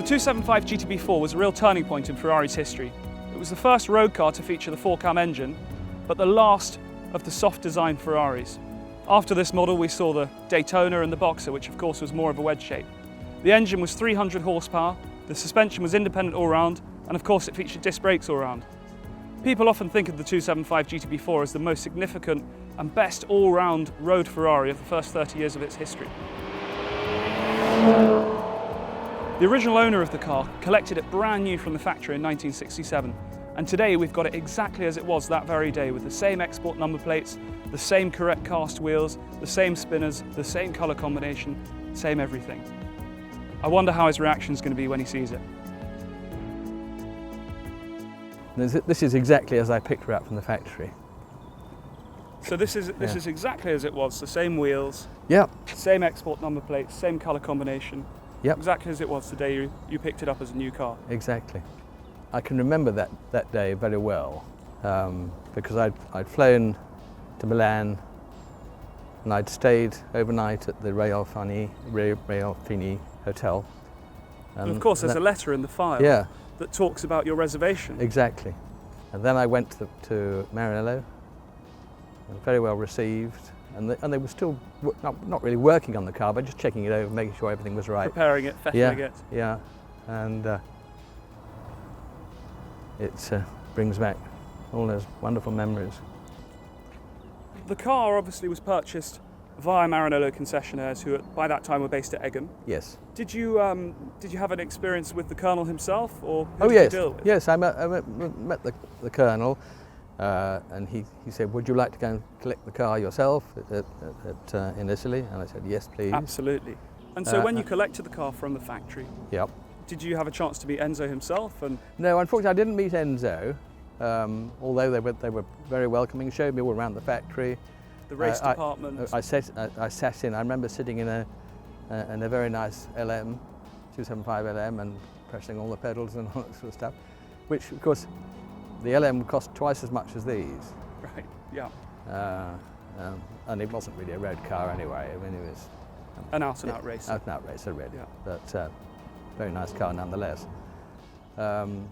275 GTB4 was a real turning point in Ferrari's history. It was the first road car to feature the 4-cam engine, but the last of the soft design Ferraris. After this model we saw the Daytona and the Boxer, which of course was more of a wedge shape. The engine was 300 horsepower, the suspension was independent all round, and of course it featured disc brakes all round. People often think of the 275 GTB4 as the most significant and best all-round road Ferrari of the first 30 years of its history. The original owner of the car collected it brand new from the factory in 1967, and today we've got it exactly as it was that very day, with the same export number plates, the same correct cast wheels, the same spinners, the same colour combination, same everything. I wonder how his reaction is going to be when he sees it. This is exactly as I picked her up from the factory. So this is exactly as it was, the same wheels, Yep. same export number plates, same colour combination. Yep. Exactly as it was the day you picked it up as a new car. Exactly. I can remember that day very well because I'd flown to Milan and I'd stayed overnight at the Realfini Hotel. And of course there's a letter in the file that talks about your reservation. Exactly. And then I went to Maranello, very well received, and they were still not really working on the car, but just checking it over, making sure everything was right. Preparing it, fettling it. Yeah, and it brings back all those wonderful memories. The car obviously was purchased via Maranello concessionaires, who by that time were based at Egham. Yes. Did you have an experience with the Colonel himself, or who Oh did yes, you deal with? yes. I met the Colonel, and he said, "Would you like to go and collect the car yourself in Italy?" And I said, "Yes, please." Absolutely. And so when you collected the car from the factory, yep. Did you have a chance to meet Enzo himself? And no, unfortunately, I didn't meet Enzo. Although they were very welcoming, showed me all around the factory. The race department. I sat in. I remember sitting in a very nice LM, 275 LM, and pressing all the pedals and all that sort of stuff. Which, of course, the LM cost twice as much as these. Right. Yeah. And it wasn't really a road car anyway. I mean, it was an out-and-out racer. Out-and-out racer, really. Yeah. But very nice car nonetheless.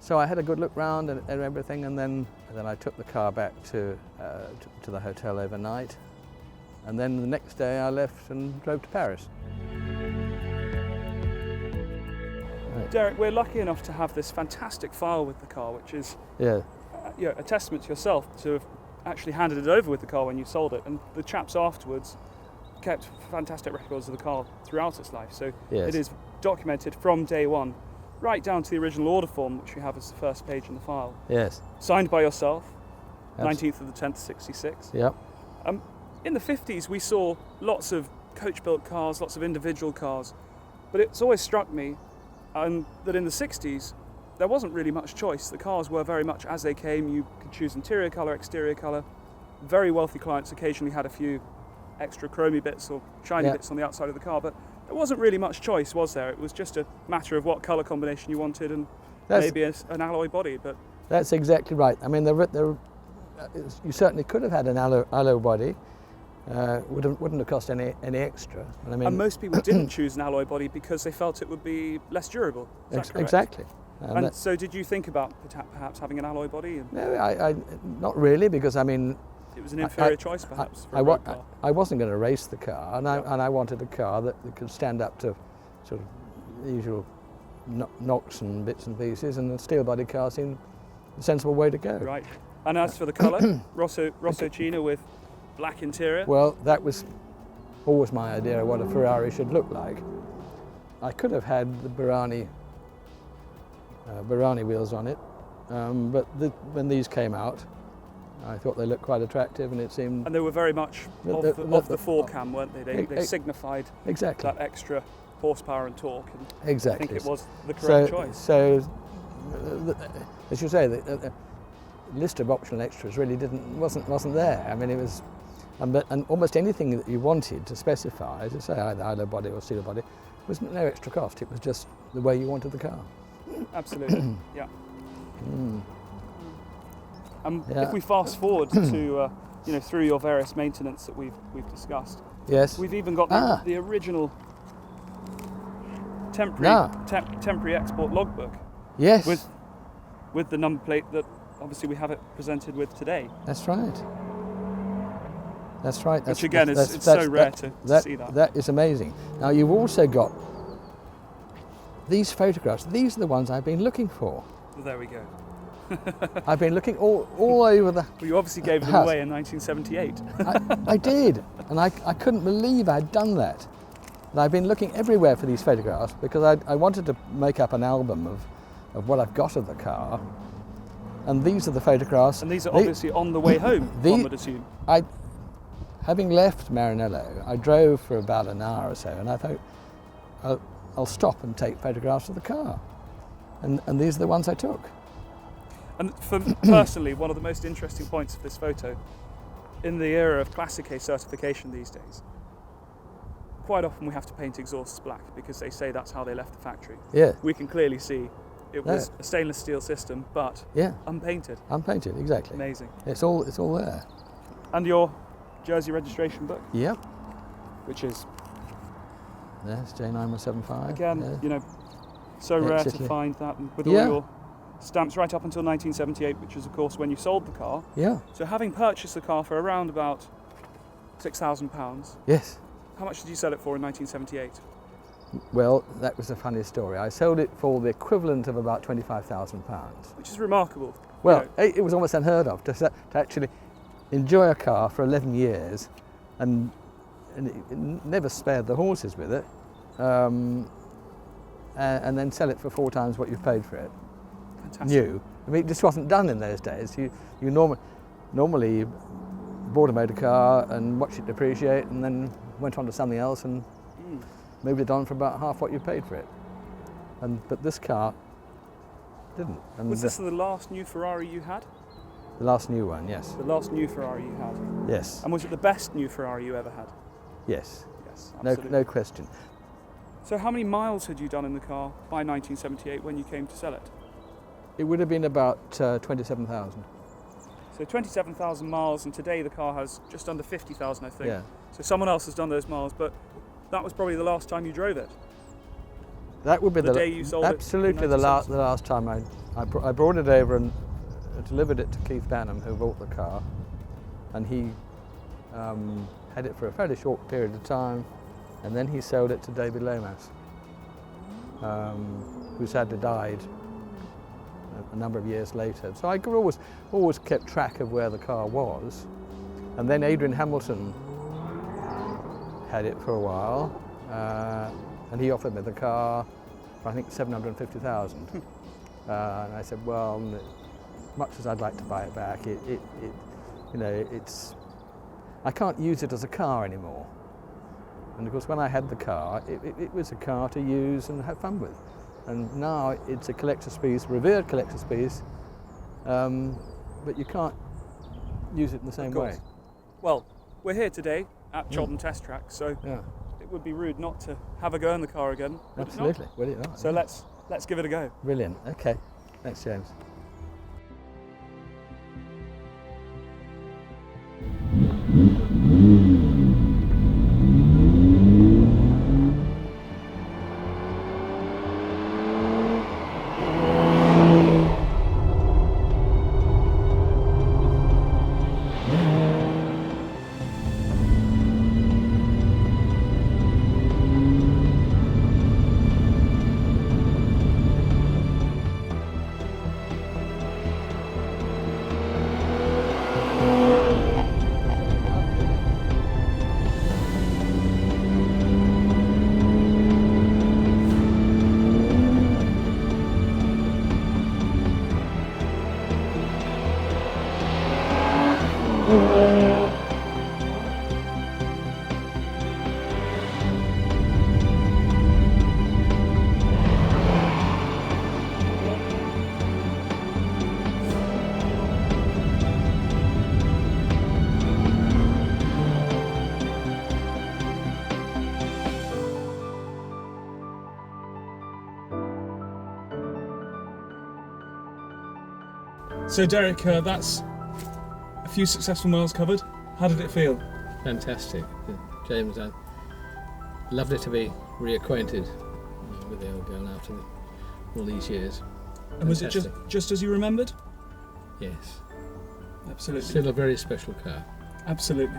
So I had a good look round and everything, and then I took the car back to the hotel overnight, and then the next day I left and drove to Paris. Deryk, we're lucky enough to have this fantastic file with the car, which is a testament to yourself to have actually handed it over with the car when you sold it, and the chaps afterwards kept fantastic records of the car throughout its life. So it is documented from day one, right down to the original order form, which we have as the first page in the file. Yes. Signed by yourself, 19th of the 10th, 66. Yep. In the 50s, we saw lots of coach-built cars, lots of individual cars, but it's always struck me that in the 60s, there wasn't really much choice. The cars were very much as they came. You could choose interior colour, exterior colour. Very wealthy clients occasionally had a few extra chromy bits or shiny bits on the outside of the car, but there wasn't really much choice, was there? It was just a matter of what colour combination you wanted and maybe an alloy body. But that's exactly right. I mean, you certainly could have had an alloy body. Wouldn't have cost any extra. And most people didn't choose an alloy body because they felt it would be less durable. Is that correct? Exactly. And so did you think about perhaps having an alloy body? No, I not really, because I mean, it was an inferior choice perhaps for a road car. I wasn't going to race the car, and I wanted a car that could stand up to sort of the usual knocks and bits and pieces, and a steel body car seemed a sensible way to go. Right. And as for the colour, Rossocino with black interior? Well, that was always my idea of what a Ferrari should look like. I could have had the Barani wheels on it, but when these came out, I thought they looked quite attractive, and it seemed... And they were very much of the 4-cam, weren't they? They signified that extra horsepower and torque. And exactly. I think it was the correct choice. So, as you say, the list of optional extras really wasn't there. I mean, it was... And almost anything that you wanted to specify, to say either alloy body or steel body, was no extra cost. It was just the way you wanted the car. Absolutely, yeah. If we fast forward to through your various maintenance that we've discussed, yes, we've even got the original temporary export logbook. Yes. With the number plate that obviously we have it presented with today. That's right. That's right. Which again it's so rare to see that. That is amazing. Now you've also got these photographs. These are the ones I've been looking for. Well, there we go. I've been looking all over the Well, you obviously gave them house. away in 1978. I did, and I couldn't believe I'd done that. And I've been looking everywhere for these photographs because I wanted to make up an album of what I've got of the car. And these are the photographs. And these are obviously on the way home, one would assume. Having left Maranello, I drove for about an hour or so, and I thought, I'll stop and take photographs of the car. And these are the ones I took. And for personally, one of the most interesting points of this photo, in the era of Classic A certification these days, quite often we have to paint exhausts black because they say that's how they left the factory. Yeah. We can clearly see it was a stainless steel system, but unpainted. Unpainted, exactly. Amazing. It's all there. And your Jersey registration book? Yep. Which is? Yes, J9175. Again, you know, so rare to find that, and with all your stamps right up until 1978, which is of course when you sold the car. Yeah. So having purchased the car for around about £6,000. Yes. How much did you sell it for in 1978? Well, that was a funny story. I sold it for the equivalent of about £25,000. Which is remarkable. Well, it was almost unheard of to actually enjoy a car for 11 years and it never spared the horses with it, and then sell it for 4 times what you paid for it. Fantastic. New. I mean, it just wasn't done in those days. You normally bought a motor car and watched it depreciate and then went on to something else and moved it on for about half what you paid for it. But this car didn't. And was this the last new Ferrari you had? The last new one, yes. The last new Ferrari you had? Yes. And was it the best new Ferrari you ever had? Yes. Yes, absolutely. No question. So how many miles had you done in the car by 1978 when you came to sell it? It would have been about 27,000. So 27,000 miles, and today the car has just under 50,000, I think. Yeah. So someone else has done those miles, but that was probably the last time you drove it. That would be the day you sold it. Absolutely the last time I brought it over and delivered it to Keith Banham, who bought the car, and he had it for a fairly short period of time, and then he sold it to David Lomas, who sadly died a number of years later. So I could always kept track of where the car was, and then Adrian Hamilton had it for a while, and he offered me the car for I think 750,000. And I said, well, much as I'd like to buy it back, I can't use it as a car anymore. And of course, when I had the car, it was a car to use and have fun with. And now it's a collector's piece, revered collector's piece, but you can't use it in the same way. Well, we're here today at Cholton Test Track, so it would be rude not to have a go in the car again. Absolutely, would it not? So let's give it a go. Brilliant. Okay. Thanks, James. So Deryk, that's a few successful miles covered. How did it feel? Fantastic. James, I loved it to be reacquainted. with the old girl after all these years. And was it Fantastic. just as you remembered? Yes. Absolutely. Still a very special car. Absolutely.